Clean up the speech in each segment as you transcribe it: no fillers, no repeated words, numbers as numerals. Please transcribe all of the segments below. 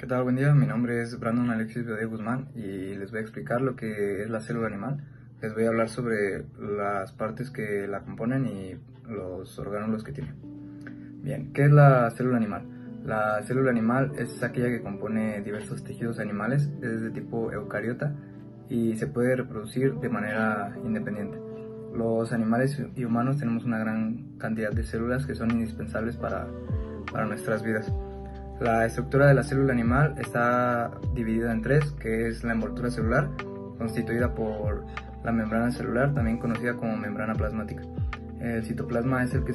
¿Qué tal? Buen día, mi nombre es Brandon Alexis Bedoya Guzmán y les voy a explicar lo que es la célula animal. Les voy a hablar sobre las partes que la componen y los orgánulos que tiene. Bien, ¿qué es la célula animal? La célula animal es aquella que compone diversos tejidos animales, es de tipo eucariota y se puede reproducir de manera independiente. Los animales y humanos tenemos una gran cantidad de células que son indispensables para nuestras vidas. La estructura de la célula animal está dividida en tres, que es la envoltura celular, constituida por la membrana celular, también conocida como membrana plasmática. El citoplasma es en el que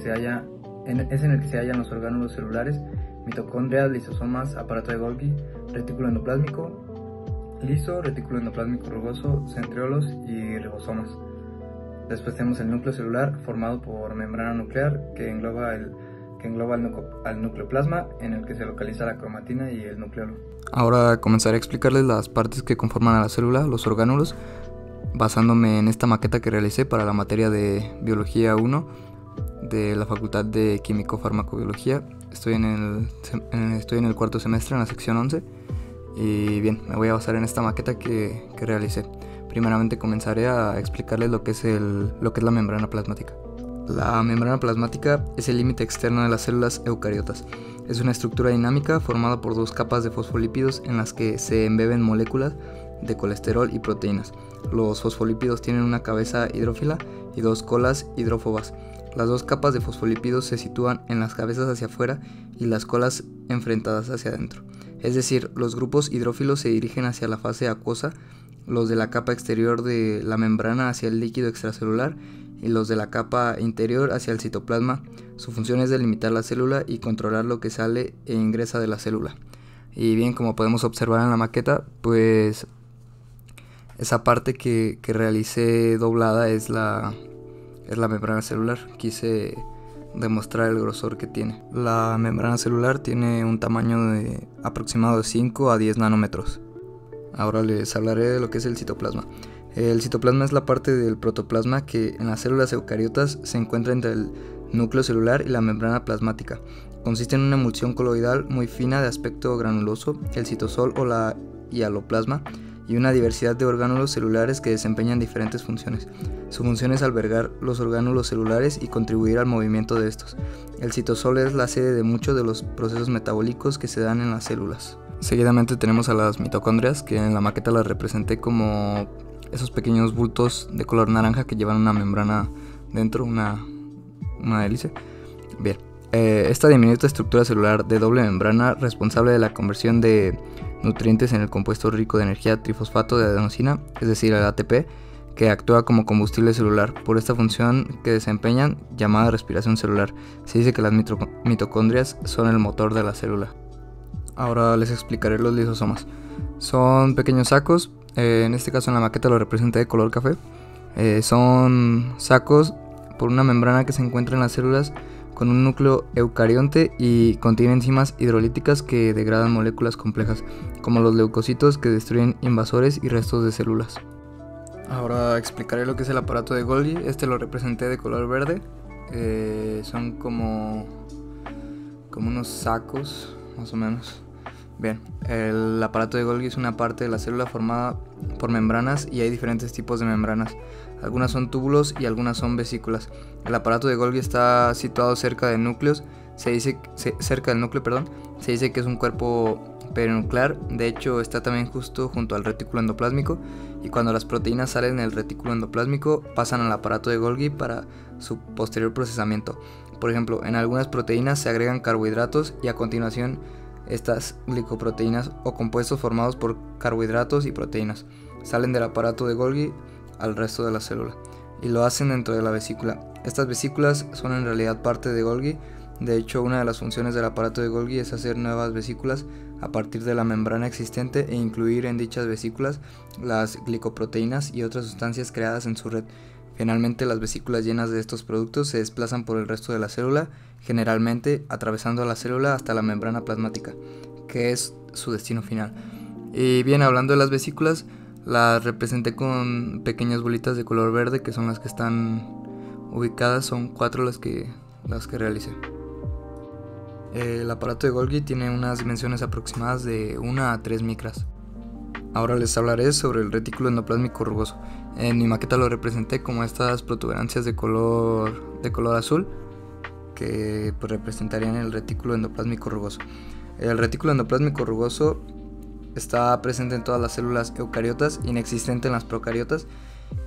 se hallan los orgánulos celulares, mitocondrias, lisosomas, aparato de Golgi, retículo endoplásmico liso, retículo endoplásmico rugoso, centriolos y ribosomas. Después tenemos el núcleo celular, formado por membrana nuclear, que engloba al nucleoplasma, en el que se localiza la cromatina y el nucleolo. Ahora comenzaré a explicarles las partes que conforman a la célula, los orgánulos, basándome en esta maqueta que realicé para la materia de Biología 1 de la Facultad de Químico-Farmacobiología. Estoy en el cuarto semestre, en la sección 11, y bien, me voy a basar en esta maqueta que realicé. Primeramente comenzaré a explicarles lo que es la membrana plasmática. La membrana plasmática es el límite externo de las células eucariotas. Es una estructura dinámica formada por dos capas de fosfolípidos en las que se embeben moléculas de colesterol y proteínas. Los fosfolípidos tienen una cabeza hidrófila y dos colas hidrófobas. Las dos capas de fosfolípidos se sitúan en las cabezas hacia afuera y las colas enfrentadas hacia adentro. Es decir, los grupos hidrófilos se dirigen hacia la fase acuosa, los de la capa exterior de la membrana hacia el líquido extracelular y los de la capa interior hacia el citoplasma. Su función es delimitar la célula y controlar lo que sale e ingresa de la célula. Y bien, como podemos observar en la maqueta, pues esa parte que realicé doblada es la membrana celular. Quise demostrar el grosor que tiene. La membrana celular tiene un tamaño aproximado de 5 a 10 nanómetros. Ahora les hablaré de lo que es el citoplasma. El citoplasma es la parte del protoplasma que en las células eucariotas se encuentra entre el núcleo celular y la membrana plasmática. Consiste en una emulsión coloidal muy fina de aspecto granuloso, el citosol o la hialoplasma, y una diversidad de orgánulos celulares que desempeñan diferentes funciones. Su función es albergar los orgánulos celulares y contribuir al movimiento de estos. El citosol es la sede de muchos de los procesos metabólicos que se dan en las células. Seguidamente tenemos a las mitocondrias, que en la maqueta las representé como esos pequeños bultos de color naranja que llevan una membrana dentro, una hélice. Bien, esta diminuta estructura celular de doble membrana, responsable de la conversión de nutrientes en el compuesto rico de energía trifosfato de adenosina, es decir, el ATP, que actúa como combustible celular. Por esta función que desempeñan, llamada respiración celular, se dice que las mitocondrias son el motor de la célula. Ahora les explicaré los lisosomas. Son pequeños sacos, en este caso en la maqueta lo representé de color café. Son sacos por una membrana que se encuentra en las células con un núcleo eucarionte y contiene enzimas hidrolíticas que degradan moléculas complejas, como los leucocitos que destruyen invasores y restos de células. Ahora explicaré lo que es el aparato de Golgi. Este lo representé de color verde. Son como unos sacos, más o menos. Bien, el aparato de Golgi es una parte de la célula formada por membranas y hay diferentes tipos de membranas. Algunas son túbulos y algunas son vesículas. El aparato de Golgi está situado cerca del núcleo, se dice que es un cuerpo perinuclear. De hecho, está también justo junto al retículo endoplásmico, y cuando las proteínas salen del retículo endoplásmico pasan al aparato de Golgi para su posterior procesamiento. Por ejemplo, en algunas proteínas se agregan carbohidratos y a continuación estas glicoproteínas o compuestos formados por carbohidratos y proteínas salen del aparato de Golgi al resto de la célula y lo hacen dentro de la vesícula. Estas vesículas son en realidad parte de Golgi. De hecho, una de las funciones del aparato de Golgi es hacer nuevas vesículas a partir de la membrana existente e incluir en dichas vesículas las glicoproteínas y otras sustancias creadas en su red. Finalmente, las vesículas llenas de estos productos se desplazan por el resto de la célula, generalmente atravesando la célula hasta la membrana plasmática, que es su destino final. Y bien, hablando de las vesículas, las representé con pequeñas bolitas de color verde, que son las que están ubicadas. Son 4 las que realicé. El aparato de Golgi tiene unas dimensiones aproximadas de 1 a 3 micras. Ahora les hablaré sobre el retículo endoplásmico rugoso. En mi maqueta lo representé como estas protuberancias de color azul que pues representarían el retículo endoplásmico rugoso. El retículo endoplásmico rugoso está presente en todas las células eucariotas, inexistente en las procariotas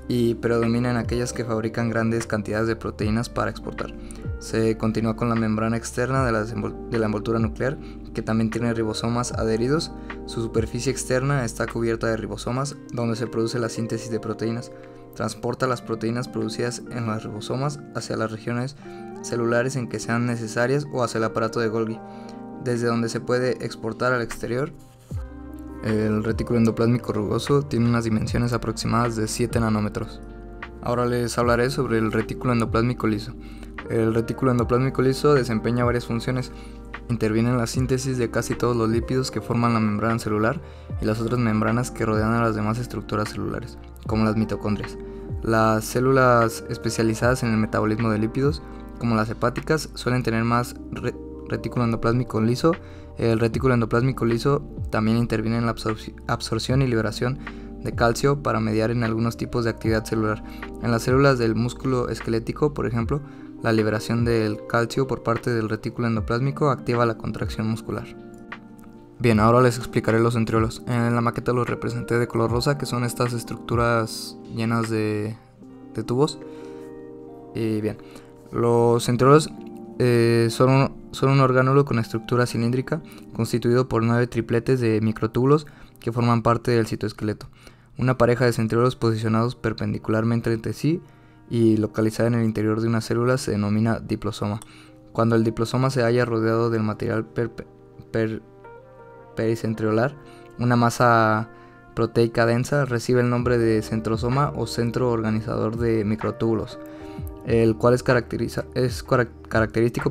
y predomina en aquellas que fabrican grandes cantidades de proteínas para exportar. Se continúa con la membrana externa de la envoltura nuclear, que también tiene ribosomas adheridos. Su superficie externa está cubierta de ribosomas, donde se produce la síntesis de proteínas. Transporta las proteínas producidas en los ribosomas hacia las regiones celulares en que sean necesarias o hacia el aparato de Golgi, desde donde se puede exportar al exterior. El retículo endoplásmico rugoso tiene unas dimensiones aproximadas de 7 nanómetros. Ahora les hablaré sobre el retículo endoplásmico liso. El retículo endoplásmico liso desempeña varias funciones. Interviene en la síntesis de casi todos los lípidos que forman la membrana celular y las otras membranas que rodean a las demás estructuras celulares, como las mitocondrias. Las células especializadas en el metabolismo de lípidos, como las hepáticas, suelen tener más retículo endoplásmico liso. El retículo endoplásmico liso también interviene en la absorción y liberación de calcio para mediar en algunos tipos de actividad celular. En las células del músculo esquelético, por ejemplo, la liberación del calcio por parte del retículo endoplásmico activa la contracción muscular. Bien, ahora les explicaré los centriolos. En la maqueta los representé de color rosa, que son estas estructuras llenas de tubos. Y bien, los centriolos son un orgánulo con estructura cilíndrica constituido por 9 tripletes de microtúbulos que forman parte del citoesqueleto. Una pareja de centriolos posicionados perpendicularmente entre sí y localizada en el interior de una célula se denomina diplosoma. Cuando el diplosoma se halla rodeado del material pericentriolar, una masa proteica densa, recibe el nombre de centrosoma o centro organizador de microtúbulos, el cual es característico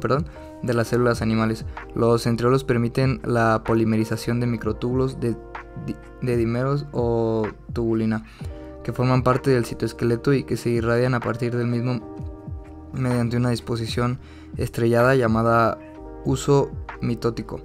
de las células animales. Los centriolos permiten la polimerización de microtúbulos de dímeros o tubulina, que forman parte del citoesqueleto y que se irradian a partir del mismo mediante una disposición estrellada llamada uso mitótico.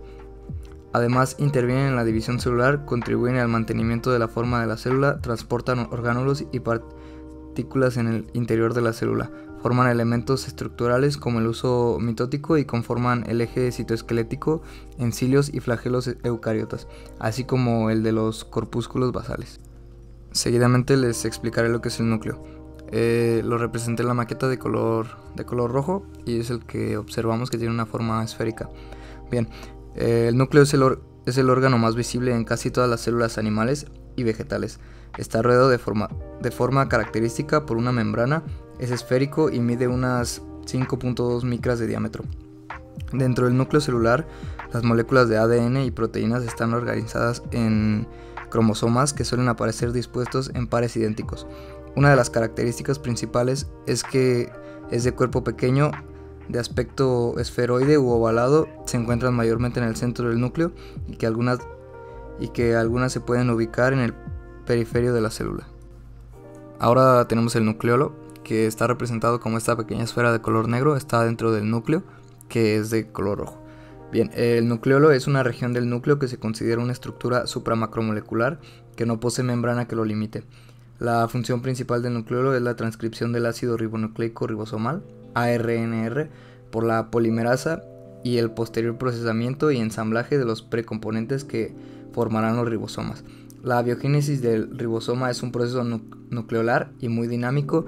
Además, intervienen en la división celular, contribuyen al mantenimiento de la forma de la célula, transportan orgánulos y partículas en el interior de la célula, forman elementos estructurales como el uso mitótico y conforman el eje citoesquelético en cilios y flagelos eucariotas, así como el de los corpúsculos basales. Seguidamente les explicaré lo que es el núcleo. Lo representé en la maqueta de color rojo y es el que observamos que tiene una forma esférica. Bien, el núcleo es el órgano más visible en casi todas las células animales y vegetales. Está rodeado de forma característica por una membrana, es esférico y mide unas 5.2 micras de diámetro. Dentro del núcleo celular, las moléculas de ADN y proteínas están organizadas en cromosomas que suelen aparecer dispuestos en pares idénticos. Una de las características principales es que es de cuerpo pequeño, de aspecto esferoide u ovalado, se encuentran mayormente en el centro del núcleo y que algunas se pueden ubicar en el periferio de la célula. Ahora tenemos el nucleolo, que está representado como esta pequeña esfera de color negro, está dentro del núcleo, que es de color rojo. Bien, el nucleolo es una región del núcleo que se considera una estructura supramacromolecular que no posee membrana que lo limite. La función principal del nucleolo es la transcripción del ácido ribonucleico ribosomal, ARNR, por la polimerasa y el posterior procesamiento y ensamblaje de los precomponentes que formarán los ribosomas. La biogénesis del ribosoma es un proceso nucleolar y muy dinámico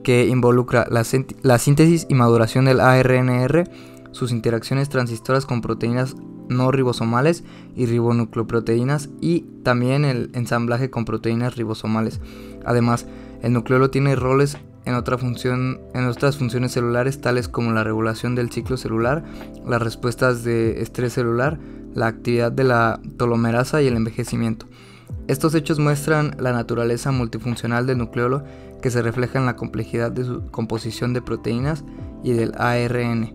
que involucra la síntesis y maduración del ARNR, sus interacciones transistoras con proteínas no ribosomales y ribonucleoproteínas y también el ensamblaje con proteínas ribosomales. Además, el nucleolo tiene roles en otras funciones celulares tales como la regulación del ciclo celular, las respuestas de estrés celular, la actividad de la telomerasa y el envejecimiento. Estos hechos muestran la naturaleza multifuncional del nucleolo, que se refleja en la complejidad de su composición de proteínas y del ARN,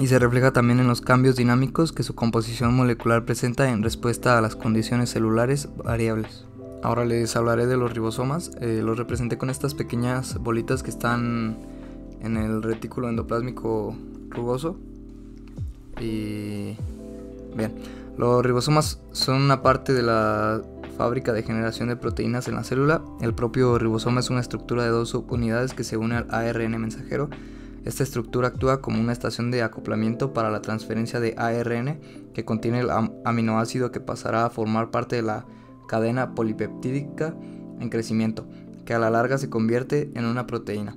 y se refleja también en los cambios dinámicos que su composición molecular presenta en respuesta a las condiciones celulares variables. Ahora les hablaré de los ribosomas. Los representé con estas pequeñas bolitas que están en el retículo endoplásmico rugoso. Y bien, los ribosomas son una parte de la fábrica de generación de proteínas en la célula. El propio ribosoma es una estructura de 2 subunidades que se une al ARN mensajero. Esta estructura actúa como una estación de acoplamiento para la transferencia de ARN que contiene el aminoácido que pasará a formar parte de la cadena polipeptídica en crecimiento, que a la larga se convierte en una proteína.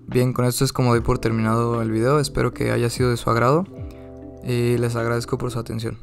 Bien, con esto es como doy por terminado el video. Espero que haya sido de su agrado y les agradezco por su atención.